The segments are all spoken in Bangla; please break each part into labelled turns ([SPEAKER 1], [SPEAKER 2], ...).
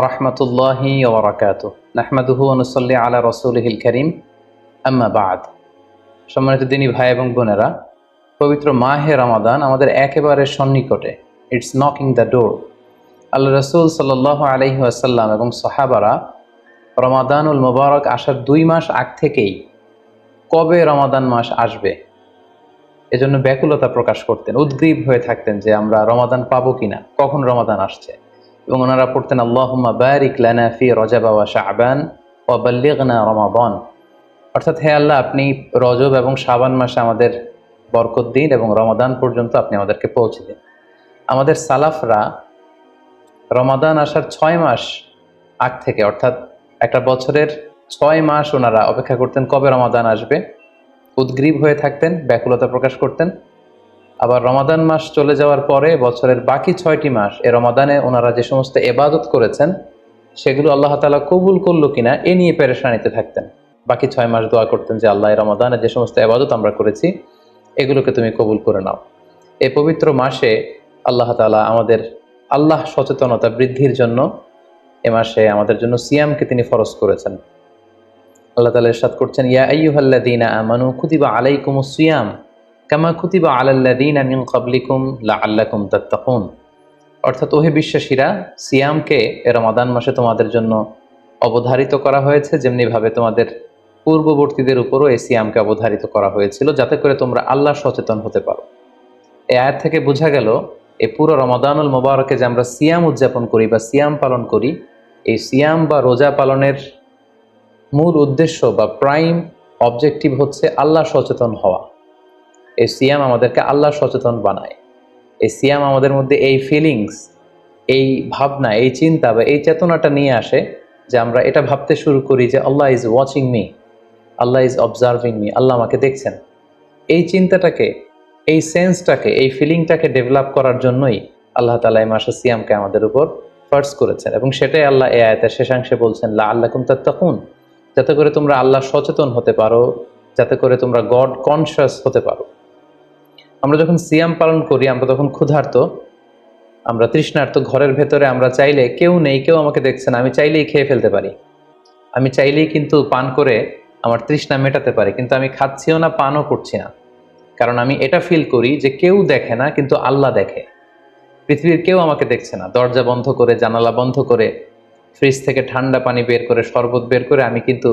[SPEAKER 1] রহমতুল্লাহি ওয়া বারাকাতুহু নাহমাদুহু ওয়া নুসাল্লি আলা রাসূলিহিল কারীম আম্মা বা'দ। সম্মানিত দিনী ভাই এবং বোনেরা, পবিত্র মাহে রমাদান আমাদের একেবারে সন্নিকটে। It's knocking the door. Allah রাসূল সাল্লাল্লাহু আলাইহি ওয়াসাল্লাম এবং সাহাবারা রমাদানুল মুবারক আসার 2 মাস আগ থেকেই কবে রমাদান মাস আসবে এজন্য ব্যাকুলতা প্রকাশ করতেন, উদ্গ্রীব হয়ে থাকতেন যে আমরা রমাদান পাবো কিনা, কখন রমাদান আসছে। এবং ওনারা পড়তেন আল্লাহুম্মা বারিক লানা ফি রজব ওয়া শাবান ওয়া বাল্লিগনা রমাদান, অর্থাৎ হে আল্লাহ, আপনি রজব এবং শাবান মাসে আমাদের বরকত দিন এবং রমাদান পর্যন্ত আপনি আমাদেরকে পৌঁছে দিন। আমাদের সালাফরা রমাদান আসার 6 মাস আগ থেকে, অর্থাৎ একটা বছরের 6 মাস ওনারা অপেক্ষা করতেন কবে রমাদান আসবে, উদ্গ্রীব হয়ে থাকতেন, ব্যাকুলতা প্রকাশ করতেন। আবার রমাদান মাস চলে যাওয়ার পরে বছরের বাকি 6টি মাস এ রমাদানে ওনারা যে সমস্ত ইবাদত করেছেন সেগুলো আল্লাহ তাআলা কবুল করলো কিনা এ নিয়ে পেরেশানিতে থাকতেন। বাকি 6 মাস দোয়া করতেন যে আল্লাহ, রমাদানে যে সমস্ত ইবাদত আমরা করেছি এগুলোকে তুমি কবুল করে নাও। এই পবিত্র মাসে আল্লাহ তাআলা আমাদের আল্লাহ সচেতনতা বৃদ্ধির জন্য এ মাসে আমাদের জন্য সিয়ামকে তিনি ফরজ করেছেন। আল্লাহ তাআলা ইরশাদ করছেন, ইয়া আইয়ুহাল্লাযীনা আমানু কুতিবা আলাইকুমুস সিয়াম কামা কুতিবা আলাল্লাযীনা মিন ক্বাবলিকুম লাআল্লাকুম তাত্তাকুন। অর্থাৎ ওহে বিশ্বাসীরা, সিয়ামকে রমাদান মাসে তোমাদের জন্য অবধারিত করা হয়েছে যেমনিভাবে তোমাদের পূর্ববর্তীদের উপরও এই সিয়ামকে অবধারিত করা হয়েছিল, যাতে করে তোমরা আল্লাহ সচেতন হতে পারো। এই আয়াত থেকে বোঝা গেল এই পুরো রমাদানুল মুবারকে যে আমরা সিয়াম উদযাপন করি বা সিয়াম পালন করি, এই সিয়াম বা রোজা পালনের মূল উদ্দেশ্য বা প্রাইম অবজেক্টিভ হচ্ছে আল্লাহ সচেতন হওয়া। এই সিয়াম আমাদেরকে আল্লাহ সচেতন বানায়। এই সিয়াম আমাদের মধ্যে এই ফিলিংস, এই ভাবনা, এই চিন্তা বা এই চেতনাটা নিয়ে আসে যে আমরা এটা ভাবতে শুরু করি যে Allah is watching me, Allah is observing me, Allah আমাকে দেখছেন। এই চিন্তাটাকে, এই সেন্সটাকে, এই ফিলিংটাকে ডেভেলপ করার জন্যই আল্লাহ তাআলা এই মাসে সিয়ামকে আমাদের উপর ফরজ করেছেন। এবং সেটাই আল্লাহ এই আয়াতের শেষাংশে বলছেন, লাআল্লাকুম তাত্তাকুন, যাতে করে তোমরা আল্লাহ সচেতন হতে পারো, যাতে করে তোমরা গড কনশিয়াস হতে পারো। আমরা যখন সিয়াম পালন করি আমরা তখন ক্ষুধার্ত, আমরা তৃষ্ণার্ত, ঘরের ভেতরে আমরা চাইলে কেউ নেই, কেউ আমাকে দেখছে না, আমি চাইলেই খেয়ে ফেলতে পারি, আমি চাইলেই কিন্তু পান করে আমার তৃষ্ণা মেটাতে পারি, কিন্তু আমি খাচ্ছিও না, পানও করছি না, কারণ আমি এটা ফিল করি যে কেউ দেখে না কিন্তু আল্লাহ দেখে। পৃথিবীর কেউ আমাকে দেখছে না, দরজা বন্ধ করে, জানালা বন্ধ করে, ফ্রিজ থেকে ঠান্ডা পানি বের করে, শরবত বের করে আমি কিন্তু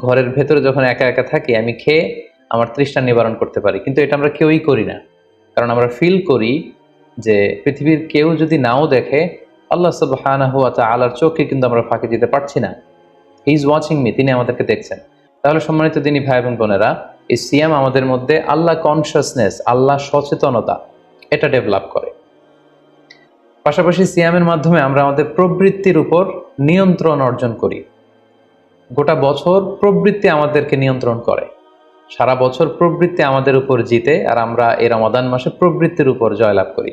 [SPEAKER 1] ঘরের ভেতরে যখন একা একা থাকি আমি খেয়ে আমার তৃষ্ণা নিবারণ করতে পারি। কিন্তু এটা আমরা কেউই করি না, কারণ আমরা ফিল করি যে পৃথিবীর কেউ যদি নাও দেখে, আল্লাহ সুবহানাহু ওয়া তাআলার চোখে কিন্তু আমরা ফাঁকি দিতে পারছি না। হি ইজ ওয়াচিং মি, তিনি আমাদেরকে দেখছেন। তাহলে সম্মানিত দিনী ভাই এবং বোনেরা, এই সিয়াম আমাদের মধ্যে আল্লাহ কনশিয়াসনেস, আল্লাহ সচেতনতা এটা ডেভেলপ করে। পাশাপাশি সিয়ামের মাধ্যমে আমরা আমাদের প্রবৃত্তির উপর নিয়ন্ত্রণ অর্জন করি। গোটা বছর প্রবৃত্তি আমাদেরকে নিয়ন্ত্রণ করে, সারা বছর প্রবৃত্তি আমাদের উপর জিতে, আর আমরা এই রমাদান মাসে প্রবৃত্তির উপর জয়লাভ করি।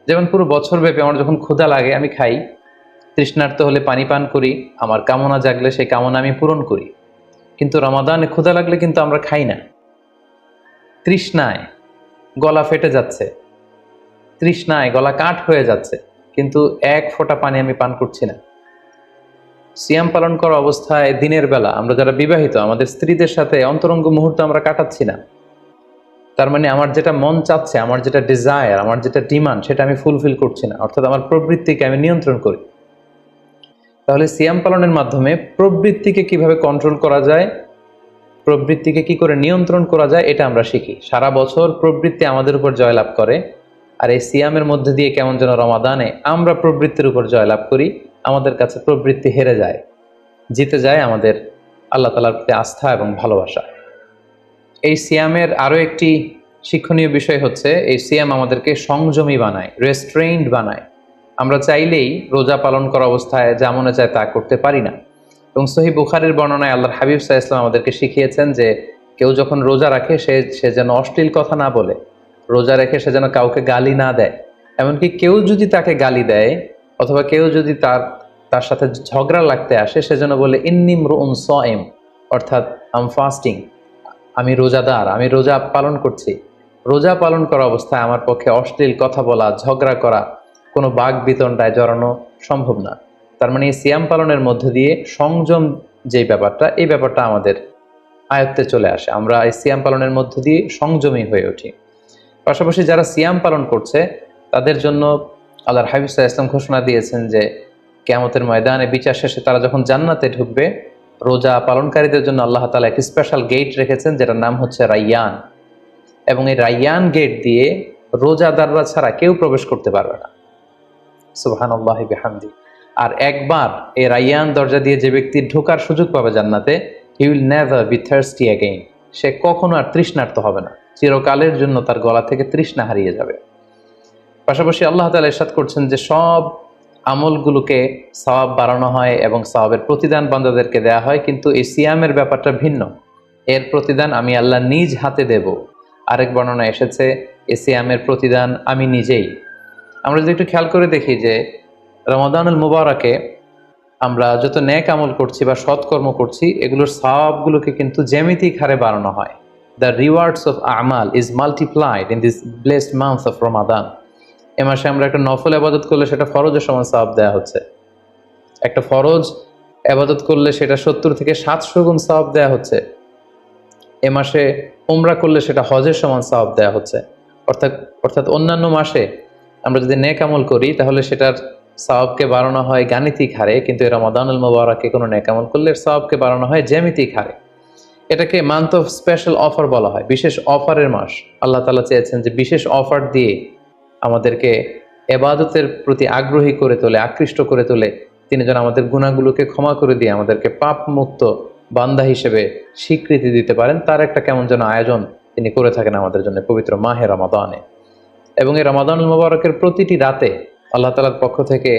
[SPEAKER 1] যেমন পুরো বছর ব্যাপী আমার যখন ক্ষুধা লাগে আমি খাই, তৃষ্ণার্ত হলে পানি পান করি, আমার কামনা জাগলে সেই কামনা আমি পূরণ করি। কিন্তু রমাদানে ক্ষুধা লাগলে কিন্তু আমরা খাই না। তৃষ্ণায় গলা ফেটে যাচ্ছে, তৃষ্ণায় গলা কাঠ হয়ে যাচ্ছে, কিন্তু এক ফোঁটা পানি আমি পান করছি না। সিয়াম পালন করা অবস্থায় দিনের বেলা আমরা যারা বিবাহিত, আমাদের স্ত্রীদের সাথে অন্তরঙ্গ মুহূর্ত আমরা কাটাচ্ছি না। তার মানে আমার যেটা মন চাচ্ছে, আমার যেটা ডিজায়ার, আমার যেটা ডিমান্ড, সেটা আমি ফুলফিল করছি না, অর্থাৎ আমার প্রবৃত্তিকে আমি নিয়ন্ত্রণ করি। তাহলে সিয়াম পালনের মাধ্যমে প্রবৃত্তিকে কিভাবে কন্ট্রোল করা যায়, প্রবৃত্তিকে কি করে নিয়ন্ত্রণ করা যায়, এটা আমরা শিখি। সারা বছর প্রবৃত্তি আমাদের উপর জয়লাভ করে, আর এই সিয়ামের মধ্যে দিয়ে কেমন যেন রমাদানে আমরা প্রবৃত্তির উপর জয়লাভ করি, আমাদের কাছে প্রবৃত্তি হেরে যায়, জিতে যায় আমাদের আল্লাহ তাআলার প্রতি আস্থা এবং ভালোবাসা। এই সিয়ামের আরও একটি শিক্ষণীয় বিষয় হচ্ছে, এই সিয়াম আমাদেরকে সংযমী বানায়, রেস্ট্রেইনড বানায়। আমরা চাইলেই রোজা পালন করা অবস্থায় যা মনে চায় তা করতে পারি না। এবং সহিহ বুখারীর বর্ণনায় আল্লাহর হাবিব সাল্লাল্লাহু আলাইহি ওয়াসাল্লাম আমাদেরকে শিখিয়েছেন যে কেউ যখন রোজা রাখে সে যেন অশ্লীল কথা না বলে, রোজা রেখে সে যেন কাউকে গালি না দেয়। এমনকি কেউ যদি তাকে গালি দেয় অথবা কেউ যদি তার সাথে ঝগড়া লাগতে আসে, সে যেন বলে ইন্নী ইমরুউন সাইম, অর্থাৎ আম ফাস্টিং, আমি রোজাদার, আমি রোজা পালন করছি। রোজা পালন করা অবস্থায় আমার পক্ষে অশ্লীল কথা বলা, ঝগড়া করা, কোনো বাক বিতণ্ডায় জড়ানো সম্ভব না। তার মানে এই সিয়াম পালনের মধ্য দিয়ে সংযম যে ব্যাপারটা, এই ব্যাপারটা আমাদের আয়ত্তে চলে আসে। আমরা এই সিয়াম পালনের মধ্য দিয়ে সংযমী হয়ে উঠি। পাশাপাশি যারা সিয়াম পালন করছে তাদের জন্য আল্লাহর হাবিব সাল্লাল্লাহু আলাইহি ওয়াসাল্লাম ঘোষণা দিয়েছেন যে কিয়ামতের ময়দানে বিচার শেষে তারা যখন জান্নাতে ঢুকবে, রোজা পালনকারীদের জন্য আল্লাহ তাআলা একটি স্পেশাল গেট রেখেছেন যেটার নাম হচ্ছে রাইয়ান। এবং এই রাইয়ান গেট দিয়ে রোজাদাররা ছাড়া কেউ প্রবেশ করতে পারবে না। সুবহানাল্লাহি বিহামদি। আর একবার এই রাইয়ান দরজা দিয়ে যে ব্যক্তি ঢোকার সুযোগ পাবে জান্নাতে, he will never be thirsty again. সে কখনো আর তৃষ্ণার্ত হবে না, চিরকালের জন্য তার গলা থেকে তৃষ্ণা হারিয়ে যাবে। পাশাপাশি আল্লাহ তাআলা ইরশাদ করছেন যে সব আমলগুলোকে সওয়াব বাড়ানো হয় এবং সওয়াবের প্রতিদান বান্দাদেরকে দেয়া হয়, কিন্তু এই সিয়ামের ব্যাপারটা ভিন্ন। এর প্রতিদান আমি আল্লাহ নিজ হাতে দেব। আরেক বর্ণনা এসেছে এই সিয়ামের প্রতিদান আমি নিজেই। আমরা যদি একটু খেয়াল করে দেখি যে রমাদানুল মুবারাকে আমরা যত নেক আমল করছি বা সৎকর্ম করছি, এগুলোর সওয়াবগুলোকে কিন্তু জ্যামিতিক হারে বাড়ানো হয়। দ্য রিওয়ার্ডস অফ আমাল is multiplied in this blessed month of Ramadan. এ মাসে আমরা একটা নফল আবাদত করলে সেটা ফরজের সমান সওয়াব দেওয়া হচ্ছে। একটা ফরজ আবাদত করলে সেটা 70 থেকে 700 গুণ সওয়াব দেওয়া হচ্ছে। এ মাসে উমরা করলে সেটা হজের সমান সওয়াব দেওয়া হচ্ছে। অর্থাৎ অন্যান্য মাসে আমরা যদি নেক আমল করি তাহলে সেটার সওয়াবকে বাড়ানো হয় গাণিতিক হারে, কিন্তু রমাদানুল মুবারাকে কোনো নেক আমল করলে সওয়াবকে বাড়ানো হয় জ্যামিতিক হারে। এটাকে মান্থ অফ স্পেশাল অফার বলা হয়, বিশেষ অফারের মাস। আল্লাহ তাআলা চেয়েছেন যে বিশেষ অফার দিয়ে আমাদেরকে ইবাদতের প্রতি আগ্রহী করে তোলে, আকৃষ্ট করে তোলে। তিনি যেন আমাদের গুনাহগুলোকে ক্ষমা করে দিয়ে আমাদেরকে পাপ মুক্ত বান্দা হিসেবে স্বীকৃতি দিতে পারেন, তার একটা কেমন যেন আয়োজন তিনি করে থাকেন আমাদের জন্য পবিত্র মাহে রমাদানে। এবং এই রমাদানুল মুবারকের প্রতিটি রাতে আল্লাহ তাআলার পক্ষ থেকে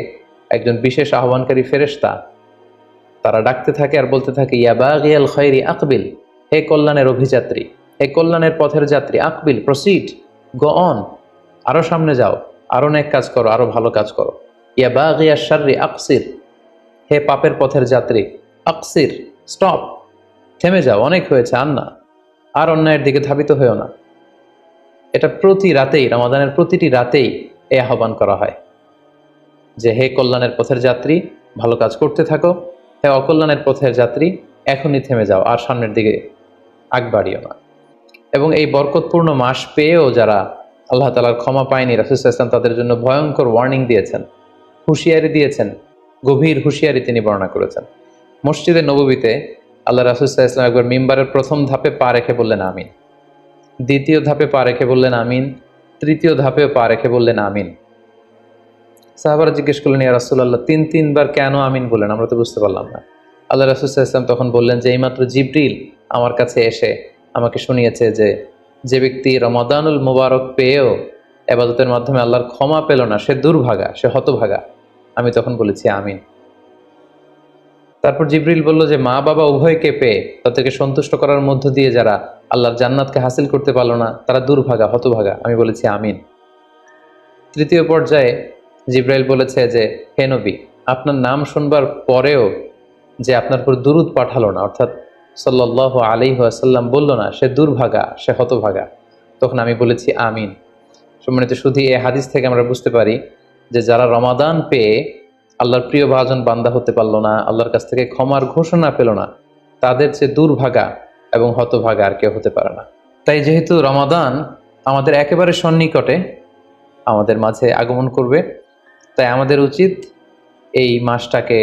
[SPEAKER 1] একজন বিশেষ আহ্বানকারী ফেরেশতা তারা ডাকতে থাকে আর বলতে থাকে, ইয়া বাগিয়াল খায়রি আকবিল, হে কল্যাণের অভিযাত্রী, হে কল্যাণের পথের যাত্রী, আকবিল, প্রসিড, গো অন, আরো সামনে যাও, আরো নেক কাজ করো, আরো ভালো কাজ করো। ইয়া বাগিয়াশ শাররি আকসির, হে পাপের পথের যাত্রী, আকসির, স্টপ, থেমে যাও, অনেক হয়েছে, আর না, আর অন্যায়ের দিকে ধাবিত হয়েও না। এটা প্রতি রাতেই, রমাদানের প্রতিটি রাতেই এই আহ্বান করা হয় যে হে কল্যাণের পথের যাত্রী, ভালো কাজ করতে থাকো, হে অকল্যাণের পথের যাত্রী, এখনই থেমে যাও, আর সামনের দিকে আগ বাড়িও না। এবং এই বরকতপূর্ণ মাস পেয়েও যারা আল্লাহ তাআলার ক্ষমা পায়নি, রাসূল সাল্লাল্লাহু আলাইহি ওয়াসাল্লাম তাদের জন্য ভয়ঙ্কর ওয়ার্নিং দিয়েছেন, হুঁশিয়ারি দিয়েছেন, গভীর হুঁশিয়ারি তিনি বর্ণনা করেছেন। মসজিদে নববীতে আল্লাহ রাসূল সাল্লাল্লাহু আলাইহি ওয়াসাল্লাম একবার মিম্বারের প্রথম ধাপে পা রেখে বললেন আমিন, দ্বিতীয় ধাপে পা রেখে বললেন আমিন, তৃতীয় ধাপেও পা রেখে বললেন আমিন। সাহাবারা জিজ্ঞেস করলেন, ইয়া রাসূলুল্লাহ, তিনবার কেন আমিন বললেন? আমরা তো বুঝতে পারলাম না। আল্লাহ রাসূল সাল্লাল্লাহু আলাইহি ওয়াসাল্লাম তখন বললেন যে এইমাত্র জিবরিল আমার কাছে এসে আমাকে শুনিয়েছে যে ব্যক্তি রমাদানুল মুবারক পেয়েও ইবাদতের মাধ্যমে আল্লাহর ক্ষমা পেল না, সে দুর্ভাগা, সে হতভাগা। আমি তখন বলেছি আমিন। তারপর জিবরিল বলল যে মা বাবা উভয়কে পেয়ে তাদেরকে সন্তুষ্ট করার মধ্য দিয়ে যারা আল্লাহর জান্নাতকে হাসিল করতে পারলো না, তারা দুর্ভাগা, হতভাগা। আমি বলেছি আমিন। তৃতীয় পর্যায়ে জিবরাইল বলেছে যে হে নবী, আপনার নাম শুনবার পরেও যে আপনার উপর দুরূদ পাঠালো না, অর্থাৎ সাল্লাল্লাহু আলাইহি ওয়াসাল্লাম বলল না, সে দুর্ভাগা, সে হতভাগা। তখন আমি বলেছি আমিন। সম্মানিত শুধু এই হাদিস থেকে আমরা বুঝতে পারি যে যারা রমাদান পেয়ে আল্লাহর প্রিয় ভাজন বান্দা হতে পারলো না, আল্লাহর কাছ থেকে ক্ষমার ঘোষণা পেল না, তাদের চেয়ে দুর্ভাগা এবং হতভাগা আর কেউ হতে পারে না। তাই যেহেতু রমাদান আমাদের একেবারে সন্নিকটে আমাদের মাঝে আগমন করবে, তাই আমাদের উচিত এই মাসটাকে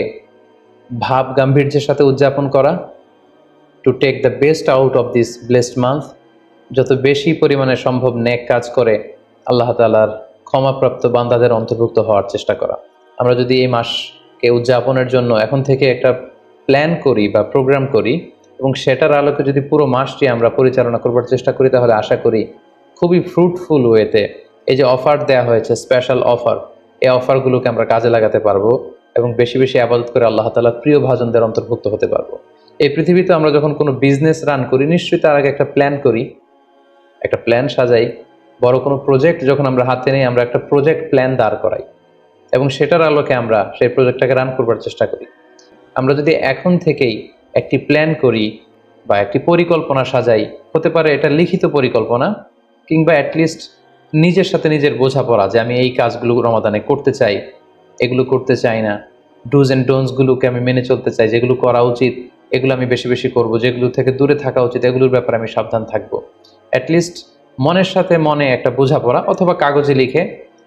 [SPEAKER 1] ভাব গাম্ভীর্যের সাথে উদযাপন করা, to take the best out of this blessed month. যত বেশি পরিমাণে সম্ভব নেক কাজ করে আল্লাহ তাআলার ক্ষমাপ্রাপ্ত বান্দাদের অন্তর্ভুক্ত হওয়ার চেষ্টা করা। আমরা যদি এই মাসকে উদযাপনের জন্য এখন থেকে একটা প্ল্যান করি বা প্রোগ্রাম করি এবং সেটার আলোকে যদি পুরো মাসটি আমরা পরিচালনা করবার চেষ্টা করি, তাহলে আশা করি খুবই ফ্রুটফুল ওয়েতে এই যে অফার দেওয়া হয়েছে, স্পেশাল অফার, এই অফারগুলোকে আমরা কাজে লাগাতে পারবো এবং বেশি বেশি ইবাদত করে আল্লাহ তাআলার প্রিয় ভাজনদের অন্তর্ভুক্ত হতে পারবো। এই পৃথিবীতে আমরা যখন কোনো বিজনেস রান করি, নিশ্চয়ই তার আগে একটা প্ল্যান করি, একটা প্ল্যান সাজাই। বড় কোনো প্রজেক্ট যখন আমরা হাতে নিই, আমরা একটা প্রজেক্ট প্ল্যান দাঁড় করাই এবং সেটার আলোকে আমরা সেই প্রজেক্টটাকে রান করবার চেষ্টা করি। আমরা যদি এখন থেকেই একটি প্ল্যান করি বা একটি পরিকল্পনা সাজাই, হতে পারে এটা লিখিত পরিকল্পনা কিংবা অ্যাটলিস্ট নিজের সাথে নিজের বোঝাপড়া যে আমি এই কাজগুলো রমাদানে করতে চাই, এগুলো করতে চাই না, ডুজ অ্যান্ড ডোন্টস গুলোকে আমি মেনে চলতে চাই, যেগুলো করা উচিত এগুলো আমি বেশি বেশি করব, যেগুলো থেকে দূরে থাকা উচিত এগুলোর ব্যাপারে আমি সাবধান থাকবো। অ্যাটলিস্ট মনের সাথে মনে একটা বোঝাপড়া অথবা কাগজে লিখে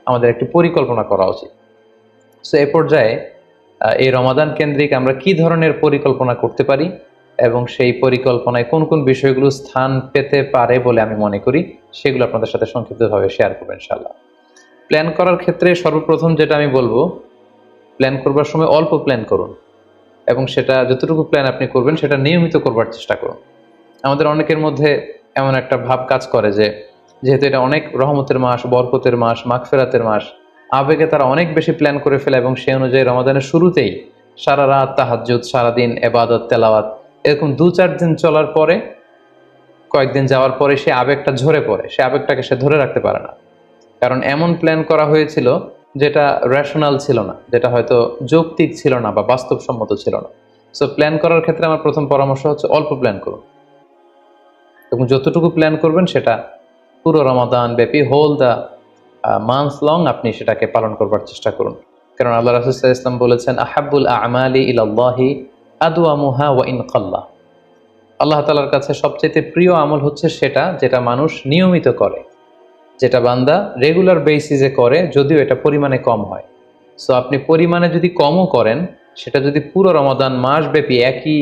[SPEAKER 1] আমাদের একটি পরিকল্পনা করা উচিত। সো এ পর্যায়ে এই রমাদান কেন্দ্রিক আমরা কি ধরনের পরিকল্পনা করতে পারি এবং সেই পরিকল্পনায় কোন কোন বিষয়গুলো স্থান পেতে পারে বলে আমি মনে করি সেগুলো আপনাদের সাথে সংক্ষিপ্তভাবে শেয়ার করবো ইনশাআল্লাহ। প্ল্যান করার ক্ষেত্রে সর্বপ্রথম যেটা আমি বলবো, প্ল্যান করবার সময় অল্প প্ল্যান করুন এবং সেটা যতটুকু প্ল্যান আপনি করবেন সেটা নিয়মিত করবার চেষ্টা করুন। আমাদের অনেকের মধ্যে এমন একটা ভাব কাজ করে যে যেহেতু এটা অনেক রহমতের মাস, বরকতের মাস, মাগফিরাতের মাস, আবেগে তারা অনেক বেশি প্ল্যান করে ফেলে এবং সেই অনুযায়ী রমাদানের শুরুতেই সারা রাত তাহাজ্জুদ, সারাদিন এবাদত তেলাওয়াত, এরকম 2-4 দিন চলার পরে, কয়েকদিন যাওয়ার পরে সে আবেগটা ঝরে পড়ে, সে আবেগটাকে সে ধরে রাখতে পারে না। কারণ এমন প্ল্যান করা হয়েছিল যেটা রেশনাল ছিল না, যেটা হয়তো যৌক্তিক ছিল না বা বাস্তবসম্মত ছিল না। সো প্ল্যান করার ক্ষেত্রে আমার প্রথম পরামর্শ হচ্ছে অল্প প্ল্যান করুন এবং যতটুকু প্ল্যান করবেন সেটা পুরো রমাদান ব্যাপী, হোল দ্য মান্থ লং আপনি সেটাকে পালন করবার চেষ্টা করুন। কারণ আল্লাহ রাসূল সাল্লাল্লাহু আলাইহি ওয়াসাল্লাম বলেছেন, আহাব্বুল আমালি ইলাল্লাহি আদওয়ামুহা ওয়া ইন কাল্লা। আল্লাহ তাআলার কাছে সবচেয়ে প্রিয় আমল হচ্ছে সেটা যেটা মানুষ নিয়মিত করে, যেটা বান্দা রেগুলার বেসিসে করে, যদিও এটা পরিমাণে কম হয়। সো আপনি পরিমাণে যদি কমও করেন, সেটা যদি পুরো রমাদান মাস ব্যাপী একই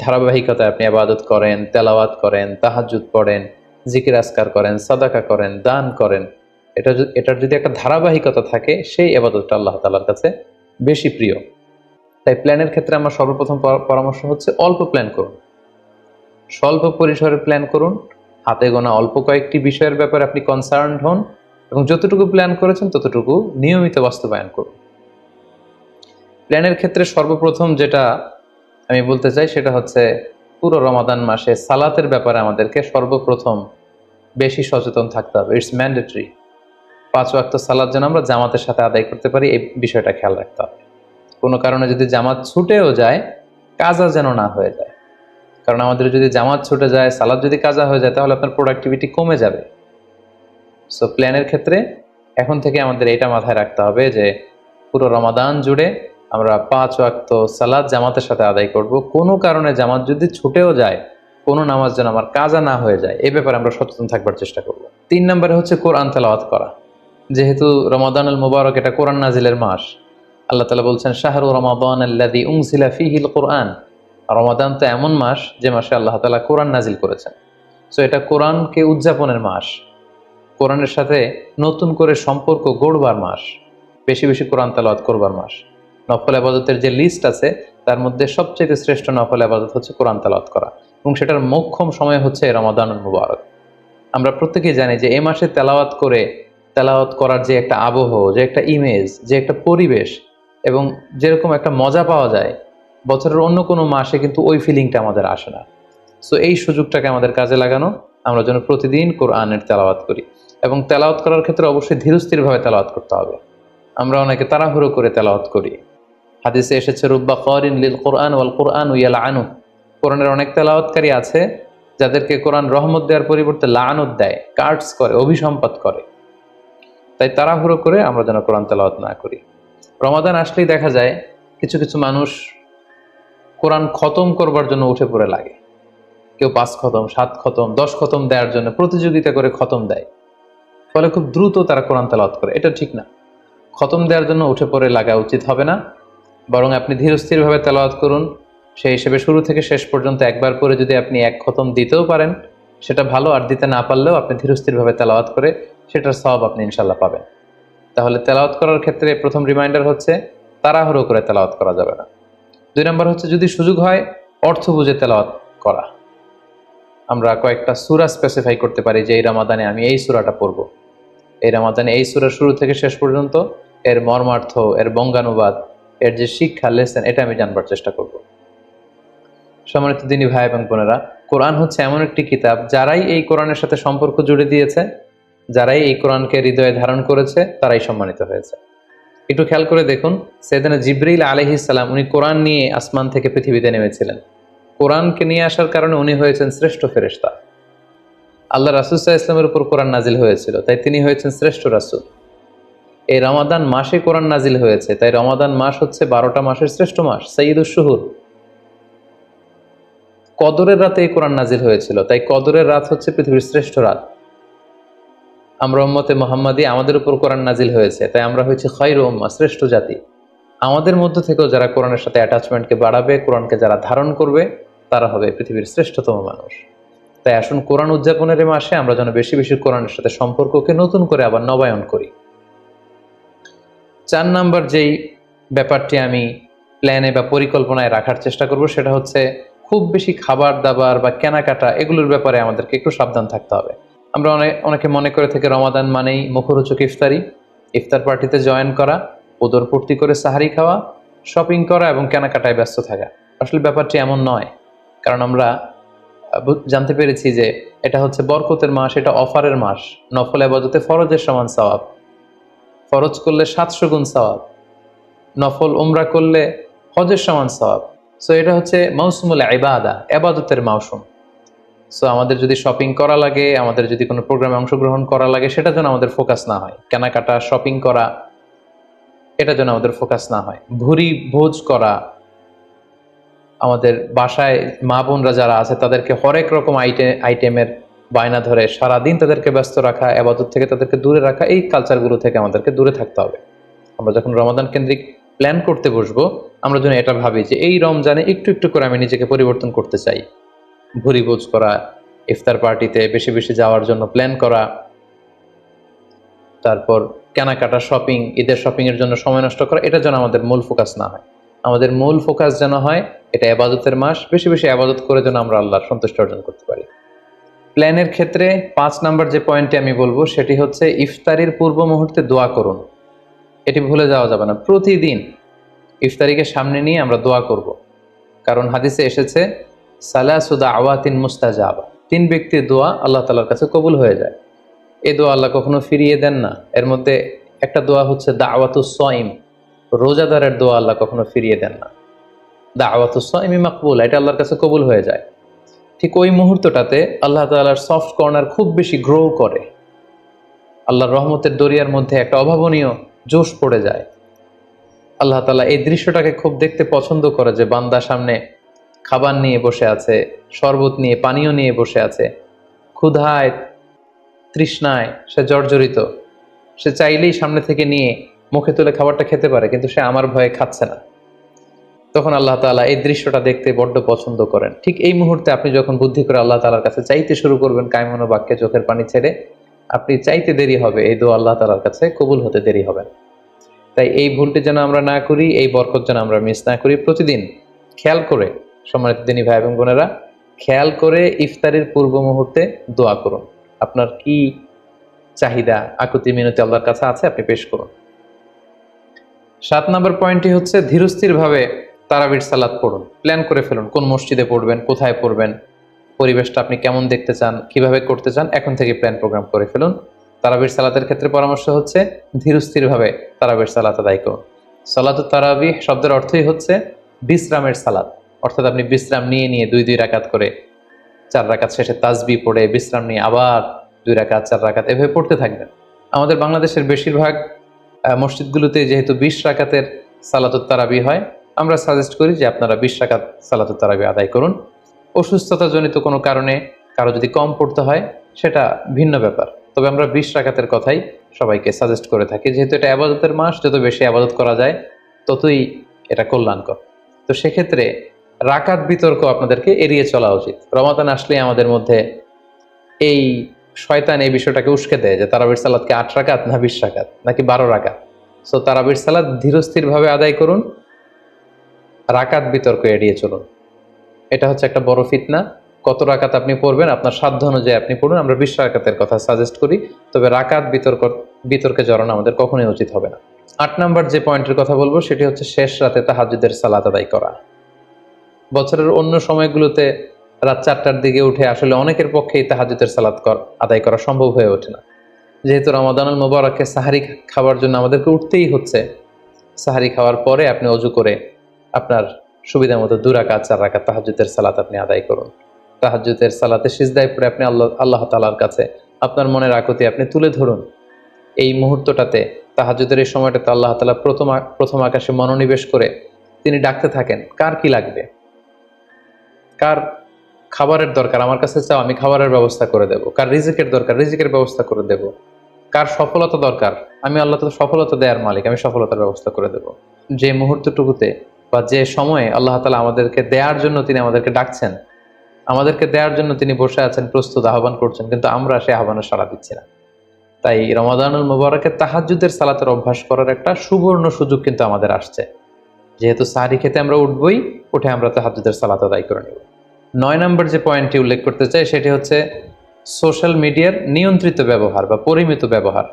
[SPEAKER 1] ধারাবাহিকতায় আপনি ইবাদত করেন, তেলাওয়াত করেন, তাহাজ্জুদ পড়েন, জিকির আজকার করেন, সাদাকা করেন, দান করেন, এটার যদি একটা ধারাবাহিকতা থাকে, সেই ইবাদতটা আল্লাহ তাআলার কাছে বেশি প্রিয়। তাই প্ল্যানের ক্ষেত্রে আমার সর্বপ্রথম পরামর্শ হচ্ছে অল্প প্ল্যান করুন, স্বল্প পরিসরে প্ল্যান করুন, হাতে গোনা অল্প কয়েকটি বিষয়ের ব্যাপারে আপনি কনসার্নড হন এবং যতটুকু প্ল্যান করেছেন ততটুকু নিয়মিত বাস্তবায়ন করুন। প্ল্যানের ক্ষেত্রে সর্বপ্রথম যেটা আমি বলতে চাই সেটা হচ্ছে পুরো রমাদান মাসে সালাতের ব্যাপারে আমাদেরকে সর্বপ্রথম বেশি সচেতন থাকতে হবে। It's mandatory. 5 ওয়াক্ত সালাত যেন আমরা জামাতের সাথে আদায় করতে পারি, এই বিষয়টা খেয়াল রাখতে হবে। কোনো কারণে যদি জামাত ছুটেও যায়, কাজা যেন না হয়ে যায়। কারণ আমাদের যদি জামাত ছুটে যায়, সালাত যদি কাজা হয়ে যায়, তাহলে আপনার প্রোডাক্টিভিটি কমে যাবে। সো প্ল্যানের ক্ষেত্রে এখন থেকে আমাদের এটা মাথায় রাখতে হবে যে পুরো রমাদান জুড়ে আমরা 5 ওয়াক্ত সালাত জামাতের সাথে আদায় করব। কোনো কারণে জামাত যদি ছুটেও যায়, কোনো নামাজ যেন আমার কাজা না হয়ে যায়, এই ব্যাপারে আমরা সচেতন থাকবার চেষ্টা করব। 3 নম্বরে হচ্ছে কোরআন তেলাওয়াত করা। যেহেতু রমাদানুল মুবারক এটা কোরআন নাজিলের মাস, আল্লাহ তাআলা বলছেন শাহরু রমাদান আল্লাযী উনজিলা ফীহিল কুরআন। রমাদান তো এমন মাস যে মাসে আল্লাহ তাআলা কোরআন নাজিল করেছেন। সো এটা কোরআনকে উদযাপনের মাস, কোরআনের সাথে নতুন করে সম্পর্ক গড়বার মাস, বেশি বেশি কোরআন তেলাওয়াত করবার মাস। নফল ইবাদতের যে লিস্ট আছে তার মধ্যে সবচেয়ে শ্রেষ্ঠ নফল ইবাদত হচ্ছে কোরআন তেলাওয়াত করা এবং সেটার মোক্ষম সময় হচ্ছে রমাদানুল মুবারক। আমরা প্রত্যেকেই জানি যে এই মাসে তেলাওয়াত করার যে একটা আবহ, যে একটা ইমেজ, যে একটা পরিবেশ এবং যেরকম একটা মজা পাওয়া যায়, বছরের অন্য কোনো মাসে কিন্তু ওই ফিলিংটা আমাদের আসে না। সো এই সুযোগটাকে আমাদের কাজে লাগানো, আমরা যেন প্রতিদিন কোরআনের তেলাওয়াত করি এবং তেলাওয়াত করার ক্ষেত্রে অবশ্যই ধীরস্থিরভাবে তেলাওয়াত করতে হবে। আমরা অনেকে তাড়াহুড়ো করে তেলাওয়াত করি। হাদিসে এসেছে রুব্বা কারিন লিল কোরআন ওয়াল কোরআন ইয়ালআনু। কোরআনের অনেক তেলাওয়াতকারী আছে যাদেরকে কোরআন রহমত দেওয়ার পরিবর্তে লানত দেয়, কার্ডস করে, অভিসম্পাত করে। তাই তাড়াহুড়ো করে আমরা যেন কোরআন তেলাওয়াত না করি। রমাদান আসলেই দেখা যায় কিছু কিছু মানুষ কোরআন খতম করবার জন্য উঠে পড়ে লাগে। কেউ 5 খতম, 7 খতম, 10 খতম দেওয়ার জন্য প্রতিযোগিতা করে খতম দেয়, ফলে খুব দ্রুত তারা কোরআন তেলাওয়াত করে। এটা ঠিক না। খতম দেওয়ার জন্য উঠে পড়ে লাগা উচিত হবে না, বরং আপনি ধীরস্থিরভাবে তেলাওয়াত করুন। সেই হিসেবে শুরু থেকে শেষ পর্যন্ত একবার করে যদি আপনি 1 খতম দিতেও পারেন সেটা ভালো, আর দিতে না পারলেও আপনি ধীরস্থিরভাবে তেলাওয়াত করে সেটার সওয়াব আপনি ইনশাল্লাহ পাবেন। তাহলে তেলাওয়াত করার ক্ষেত্রে প্রথম রিমাইন্ডার হচ্ছে তাড়াহুড়ো করে তেলাওয়াত করা যাবে না। 2 নম্বর হচ্ছে যদি সুযোগ হয় অর্থ বুঝে তেলাওয়াত করা। আমরা কয়েকটা সূরা স্পেসিফাই করতে পারি যে এই রমাদানে আমি এই সূরাটা পড়ব, এই রমাদানে এই সূরা শুরু থেকে শেষ পর্যন্ত এর মর্মার্থ, এর বঙ্গানুবাদ, এর যে শিক্ষা লেসন, এটা আমি জানবার চেষ্টা করব। সম্মানিত দিনী ভাই এবং বোনেরা, কোরআন হচ্ছে এমন একটি কিতাব, যারাই এই কোরআনের সাথে সম্পর্ক জুড়ে দিয়েছে, যারাই এই কোরআনকে হৃদয়ে ধারণ করেছে, তারাই সম্মানিত হয়েছে। একটু খেয়াল করে দেখুন, সাইয়েদনা জিবরিল আলাইহিস সালাম উনি কোরআন নিয়ে আসমান থেকে পৃথিবীতে নেমেছিলেন। কোরআনকে নিয়ে আসার কারণে উনি হয়েছেন শ্রেষ্ঠ ফেরেশতা। আল্লাহ রাসূল সাল্লাল্লাহু আলাইহি ওয়াসাল্লামের উপর কোরআন নাজিল হয়েছিল, তাই তিনি হয়েছেন শ্রেষ্ঠ রাসূল। এই রমাদান মাসে কোরআন নাজিল হয়েছে, তাই রমাদান মাস হচ্ছে 12টা মাসের শ্রেষ্ঠ মাস, সাইয়্যিদুশ শুহুর। কদরের রাতে এই কোরআন নাজিল হয়েছিল, তাই কদরের রাত হচ্ছে পৃথিবীর শ্রেষ্ঠ রাত। আমরা উম্মতে মুহাম্মাদি, আমাদের উপর কোরআন নাজিল হয়েছে, তাই আমরা হয়েছি খায়রু উম্মাহ, শ্রেষ্ঠ জাতি। আমাদের মধ্য থেকেও যারা কোরআনের সাথে অ্যাটাচমেন্টকে বাড়াবে, কোরআনকে যারা ধারণ করবে, তারা হবে পৃথিবীর শ্রেষ্ঠতম মানুষ। তাই আসুন কোরআন উদযাপনের এই মাসে আমরা যেন বেশি বেশি কোরআনের সাথে সম্পর্ককে নতুন করে আবার নবায়ন করি। 4 নাম্বার যেই ব্যাপারটি আমি প্ল্যানে বা পরিকল্পনায় রাখার চেষ্টা করব, সেটা হচ্ছে খুব বেশি খাবার দাবার বা কেনাকাটা এগুলোর ব্যাপারে আমাদেরকে একটু সাবধান থাকতে হবে। আমরা অনেকে মনে করে থাকি রমাদান মানেই মুখরোচক ইফতারি, ইফতার পার্টিতে জয়েন করা, উদরপূর্তি করে সাহারি খাওয়া, শপিং করা এবং কেনাকাটায় ব্যস্ত থাকা। আসলে ব্যাপারটি এমন নয়, কারণ আমরা জানতে পেরেছি যে এটা হচ্ছে বরকতের মাস, এটা অফারের মাস। নফল ইবাদতে ফরজের সমান সওয়াব, ফরজ করলে 700 গুণ সওয়াব, নফল উমরা করলে হজের সমান সওয়াব। সো এটা হচ্ছে মৌসুমুল ইবাদা, ইবাদতের মৌসুম। সো আমাদের যদি শপিং করা লাগে, আমাদের যদি কোনো প্রোগ্রামে অংশগ্রহণ করা লাগে, সেটা যেন আমাদের ফোকাস না হয়। কেনাকাটা, শপিং করা, এটা যেন আমাদের ফোকাস না হয়। ভুরি ভোজ করা, আমাদের বাসায় মা বোনরা যারা আছে তাদেরকে হরেক রকম আইটেমের বায়না ধরে সারাদিন তাদেরকে ব্যস্ত রাখা, ইবাদত থেকে তাদেরকে দূরে রাখা, এই কালচারগুলো থেকে আমাদেরকে দূরে থাকতে হবে। আমরা যখন রমাদান কেন্দ্রিক প্ল্যান করতে বসবো, আমরা যেন এটা ভাবি যে এই রমজানে একটু একটু করে আমি নিজেকে পরিবর্তন করতে চাই। ভুরি ভোজ করা, ইফতার পার্টিতে বেশি বেশি যাওয়ার জন্য প্ল্যান করা, তারপর কেনাকাটা, শপিং, ঈদের শপিং এর জন্য সময় নষ্ট করা, এটা যেন আমাদের মূল ফোকাস না হয়। আমাদের মূল ফোকাস যেন হয় এটা ইবাদতের মাস, বেশি বেশি ইবাদত করে যেন আমরা আল্লাহর সন্তুষ্টি অর্জন করতে পারি। প্ল্যানের ক্ষেত্রে 5 নাম্বার যে পয়েন্টটি আমি বলবো সেটি হচ্ছে ইফতারির পূর্ব মুহূর্তে দোয়া করুন। এটি ভুলে যাওয়া যাবে না। প্রতিদিন ইফতারিকে সামনে নিয়ে আমরা দোয়া করব, কারণ হাদিসে এসেছে সালাসু দাওয়াতিন মুস্তাজাবা, 3 ব্যক্তির দোয়া আল্লাহ তাআলার কাছে কবুল হয়ে যায়। এই দোয়া আল্লাহ কখনো ফিরিয়ে দেন না। এর মধ্যে একটা দোয়া হচ্ছে দাওয়াতুস সাইম, রোজাদারের দোয়া আল্লাহ কখনো ফিরিয়ে দেন না। দাওয়াতুস সাইমি মাকবুল, এটা আল্লাহর কাছে কবুল হয়ে যায়। ঠিক ওই মুহূর্তটাতে আল্লাহ তাআলার সফট কর্নার খুব বেশি গ্রো করে, আল্লাহর রহমতের দরিয়ার মধ্যে একটা অভাবনীয় জোশ পড়ে যায়। আল্লাহ তাআলা এই দৃশ্যটাকে খুব দেখতে পছন্দ করে যে বান্দা সামনে খাবার নিয়ে বসে আছে, শরবত নিয়ে, পানীয় নিয়ে বসে আছে, ক্ষুধায় তৃষ্ণায় সে জর্জরিত, সে চাইলেই সামনে থেকে নিয়ে মুখে তুলে খাবারটা খেতে পারে, কিন্তু সে আমার ভয়ে খাচ্ছে না। তখন আল্লাহ তাআলা এই দৃশ্যটা দেখতে বড্ড পছন্দ করেন। ঠিক এই মুহূর্তে আপনি যখন বুদ্ধি করে আল্লাহ তাআলার কাছে চাইতে শুরু করবেন, কায়মন বাক্যে চোখের পানি ছেড়ে, আপনি চাইতে দেরি হবে, এই দোয়া আল্লাহ তাআলার কাছে কবুল হতে দেরি হবে না। তাই এই ভুলটি যেন আমরা না করি, এই বরকত যেন আমরা মিস না করি। প্রতিদিন খেয়াল করে, সম্মানিত দিনী ভাই এবং বোনেরা, খেয়াল করে ইফতারের পূর্ব মুহূর্তে দোয়া করুন। আপনার কি চাহিদা, আকুতি মিনতি আল্লাহর কাছে আছে, আপনি পেশ করুন। 7 নম্বর পয়েন্টটি হচ্ছে ধীরস্থিরভাবে তারাবির সালাত পড়ুন। প্ল্যান করে ফেলুন কোন মসজিদে পড়বেন, কোথায় পড়বেন, পরিবেশটা আপনি কেমন দেখতে চান, কিভাবে করতে চান, এখন থেকে প্ল্যান প্রোগ্রাম করে ফেলুন। তারাবির সালাতের ক্ষেত্রে পরামর্শ হচ্ছে ধীরস্থিরভাবে তারাবির সালাত আদায় করুন। সালাতুত তারাবিহ শব্দের অর্থই হচ্ছে বিশ্রামের সালাত, অর্থাৎ আপনি বিশ্রাম নিয়ে নিয়ে 2 রাকাত করে 4 রাকাত শেষে তাসবিহ পড়ে বিশ্রাম নিয়ে আবার 2 রাকাত 4 রাকাত এভাবে পড়তে থাকবেন। আমাদের বাংলাদেশের বেশিরভাগ মসজিদগুলোতে যেহেতু 20 রাকাতের সালাতুত তারাবিহ হয়, আমরা সাজেস্ট করি যে আপনারা 20 রাকাত সালাতুত তারাবিহ আদায় করুন। অসুস্থতাজনিত কোনো কারণে কারো যদি কম পড়তে হয় সেটা ভিন্ন ব্যাপার, তবে আমরা 20 রাকাতের কথাই সবাইকে সাজেস্ট করে থাকি, যেহেতু এটা ইবাদতের মাস, যত বেশি ইবাদত করা যায় ততই এটা কল্যাণকর। তো সেক্ষেত্রে রাকাত বিতর্ক আপনাদেরকে এড়িয়ে চলা উচিত। রমাদান আসলেই আমাদের মধ্যে এই শয়তান এই বিষয়টাকে উস্কে দেয় যে তারাবির সালাতকে 8 রাকাত না 20 রাকাত নাকি 12 রাকাত। সো তারাবির সালাত ধীরস্থিরভাবে আদায় করুন, রাকাত বিতর্ক এড়িয়ে চলুন। এটা হচ্ছে একটা বড় ফিতনা। কত রাকাত আপনি পড়বেন আপনার সাধ্য অনুযায়ী আপনি পড়ুন। আমরা 20 রাকাতের কথা সাজেস্ট করি, তবে রাকাত বিতর্কে জড়ানো আমাদের কখনোই উচিত হবে না। 8 নাম্বার যে পয়েন্টের কথা বলবো সেটি হচ্ছে শেষ রাতে তাহাজ্জুদের সালাত আদায় করা। বছরের অন্য সময়গুলোতে রাত 4টার দিকে উঠে আসলে অনেকের পক্ষেই তাহাজ্জুদের সালাত আদায় করা সম্ভব হয়ে ওঠে না। যেহেতু রমাদানুল মুবারকে সাহারি খাওয়ার জন্য আমাদেরকে উঠতেই হচ্ছে, সাহারি খাওয়ার পরে আপনি ওযু করে আপনার সুবিধা মতো 2 রাকাত 4 রাকাত তাহাজ্জুদের সালাত আপনি আদায় করুন। তাহাজ্জুদের সালাতে সিজদায় পড়ে আপনি আল্লাহ তাআলার কাছে আপনার মনের আকুতি আপনি তুলে ধরুন। এই মুহূর্তটাতে তাহাজ্জুদের এই সময়টাতে আল্লাহ তাআলা প্রথম আকাশে মনোনিবেশ করে তিনি ডাকতে থাকেন, কার কি লাগবে, কার খাবারের দরকার আমার কাছে চাও, আমি খাবারের ব্যবস্থা করে দেব, কার রিজিকের দরকার রিজিকের ব্যবস্থা করে দেব, কার সফলতা দরকার, আমি আল্লাহ তাআলা সফলতা দেওয়ার মালিক, আমি সফলতার ব্যবস্থা করে দেব। যে মুহূর্তটুকুতে বা যে সময়ে আল্লাহ তাআলা আমাদেরকে দেওয়ার জন্য তিনি আমাদেরকে ডাকছেন, আমাদেরকে দেওয়ার জন্য তিনি বসে আছেন, প্রস্তুত আহ্বান করছেন, কিন্তু আমরা সেই আহ্বানে সাড়া দিচ্ছি না। তাই রমাদানুল মুবারকে তাহাজ্জুদের সালাতের অভ্যাস করার একটা সুবর্ণ সুযোগ কিন্তু আমাদের আসছে। যেহেতু সাহরি খেতে আমরা উঠবই, উঠে আমরা তাহাজ্জুদের সালাত আদায় করে নেব। 9 নম্বর যে পয়েন্টটি উল্লেখ করতে চাই সেটি হচ্ছে সোশ্যাল মিডিয়ার নিয়ন্ত্রিত ব্যবহার বা পরিমিত ব্যবহার।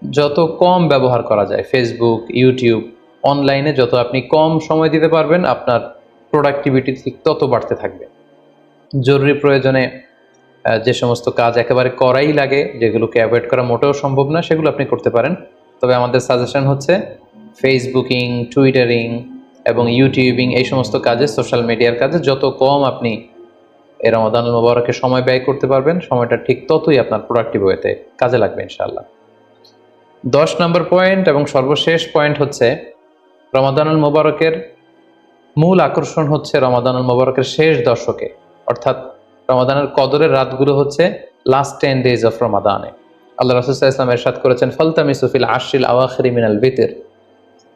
[SPEAKER 1] যত কম ব্যবহার করা যায় ফেসবুক, ইউটিউব, অনলাইনে যত আপনি কম সময় দিতে পারবেন, আপনার প্রোডাক্টিভিটি ঠিক তত বাড়তে থাকবে। জরুরি প্রয়োজনে যে সমস্ত কাজ একেবারে করাই লাগে, যেগুলোকে অ্যাভয়েড করা মোটেও সম্ভব না, সেগুলো আপনি করতে পারেন। তবে আমাদের সাজেশন হচ্ছে ফেসবুকিং, টুইটারিং এবং ইউটিউবিং, এই সমস্ত কাজে, সোশ্যাল মিডিয়ার কাজে যত কম আপনি এই রমাদানুল মুবারকে সময় ব্যয় করতে পারবেন, সময়টা ঠিক ততই আপনার প্রোডাক্টিভ ওয়েতে কাজে লাগবে ইনশাআল্লাহ। 10 নম্বর পয়েন্ট এবং সর্বশেষ পয়েন্ট হচ্ছে রমাদানুল মুবারকের মূল আকর্ষণ হচ্ছে রমাদানুল মুবারকের শেষ দশকে, অর্থাৎ রমাদানের কদরের রাতগুলো হচ্ছে লাস্ট 10 days অফ রমাদানে। আল্লাহ রাসূল সাল্লাল্লাহু আলাইহি ওয়াসাল্লাম ইরশাদ করেছেন, ফালতামিসু ফিল আশরিল আওয়াখিরি মিনাল বিতর,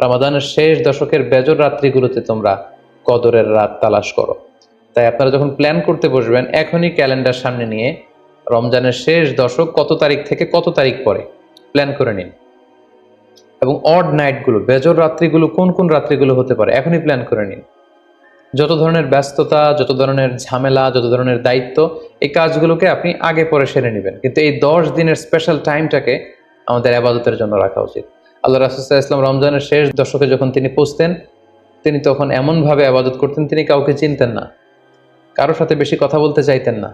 [SPEAKER 1] রমাদানের শেষ দশকের বেজর রাত্রিগুলোতে তোমরা কদরের রাত তালাশ করো। তাই আপনারা যখন প্ল্যান করতে বসবেন, এখনই ক্যালেন্ডার সামনে নিয়ে রমজানের শেষ দশক কত তারিখ থেকে কত তারিখ পরে প্ল্যান করে নিন, এবং অড নাইটগুলো, বেজর রাত্রিগুলো কোন কোন রাত্রিগুলো হতে পারে এখনই প্ল্যান করে নিন। যত ধরনের ব্যস্ততা, যত ধরনের ঝামেলা, যত ধরনের দায়িত্ব, এই কাজগুলোকে আপনি আগে পরে সেরে নেবেন, কিন্তু এই 10 দিনের স্পেশাল টাইমটাকে আমাদের ইবাদতের জন্য রাখা উচিত। আল্লাহ রাসূল সাল্লাল্লাহু আলাইহি ওয়াসাল্লাম রমজানের শেষ দশকে যখন তিনি পৌঁছতেন, তিনি তখন এমনভাবে ইবাদত করতেন, তিনি কাউকে চিনতেন না, কারোর সাথে বেশি কথা বলতে চাইতেন না।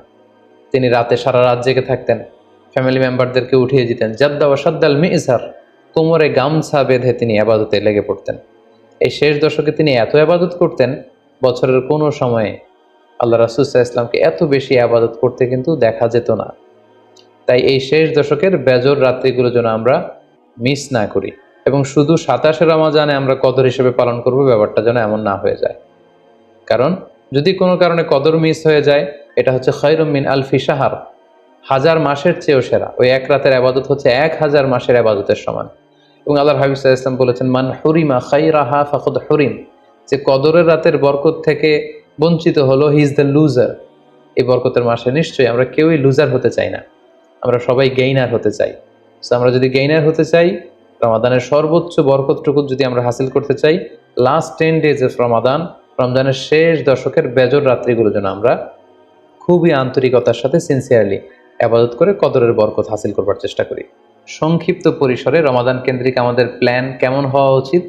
[SPEAKER 1] তিনি রাতে সারা রাত জেগে থাকতেন, ফ্যামিলি মেম্বারদেরকে উঠিয়ে দিতেন, জাদ্দা ওয়া শাদ্দাল মিজহার, কোমরে গামছা বেঁধে তিনি ইবাদতে লেগে পড়তেন। এই শেষ দশকে তিনি এত ইবাদত করতেন, বছরের কোনো সময়ে আল্লাহ রাসূল সাল্লাল্লাহু আলাইহি ওয়াসাল্লামকে এত বেশি ইবাদত করতে কিন্তু দেখা যেত না। তাই এই শেষ দশকের বেজর রাত্রিগুলো যেন আমরা মিস না করি, এবং শুধু 27 রমজানে আমরা কদর হিসেবে পালন করব, ব্যাপারটা যেন এমন না হয়ে যায়। কারণ যদি কোনো কারণে কদর মিস হয়ে যায়, এটা হচ্ছে খায়রুম মিন আলফি শাহর, 1000 মাসের চেয়েও সেরা। ওই এক রাতের ইবাদত হচ্ছে 1000 মাসের ইবাদতের সমান। এবং আল্লাহর হাবিব সাল্লাল্লাহু আলাইহি ওয়াসাল্লাম বলেছেন, মান হুরিমা খায়রাহা ফাকাদ হুরিম, যে কদরের রাতের বরকত থেকে বঞ্চিত হলো, হি ইজ দ্য লুজার। এই বরকতের মাসে নিশ্চয়ই আমরা কেউই লুজার হতে চাই না, আমরা সবাই গেইনার হতে চাই। সো আমরা যদি গেইনার হতে চাই, রমাদানের সর্বোচ্চ বরকতটুকু যদি আমরা হাসিল করতে চাই, লাস্ট 10 days অফ রমাদান, রমজানের শেষ দশকের বেজর রাত্রিগুলো যেন আমরা খুবই আন্তরিকতার সাথে সিনসিয়ারলি ইবাদত করে কদরের বরকত হাসিল করবার চেষ্টা করি। সংক্ষিপ্ত পরিসরে রমাদান কেন্দ্রিক আমাদের প্ল্যান কেমন হওয়া উচিত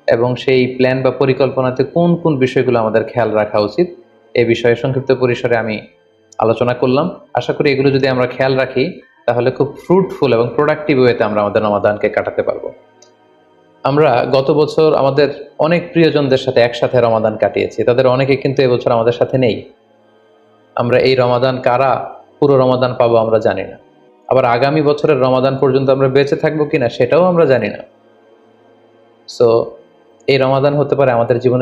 [SPEAKER 1] এবং সেই প্ল্যান বা পরিকল্পনাতে কোন কোন বিষয়গুলো আমাদের খেয়াল রাখা উচিত, এই বিষয়ে সংক্ষিপ্ত পরিসরে আমি আলোচনা করলাম। আশা করি এগুলো যদি আমরা খেয়াল রাখি, তাহলে খুব ফ্রুটফুল এবং প্রোডাক্টিভ ওয়েতে আমরা আমাদের রমাদানকে কাটাতে পারবো। আমরা গত বছর আমাদের অনেক প্রিয়জনদের সাথে একসাথে রমাদান কাটিয়েছি, তাদের অনেকে কিন্তু এবছর আমাদের সাথে নেই। আমরা এই রমাদান কারা পুরো রমাদান পাবো আমরা জানি না, আবার আগামী বছরের রমাদান পর্যন্ত আমরা বেঁচে থাকবো কিনা সেটাও আমরা জানি না। সো এই রমাদান হতে পারে আমাদের জীবনে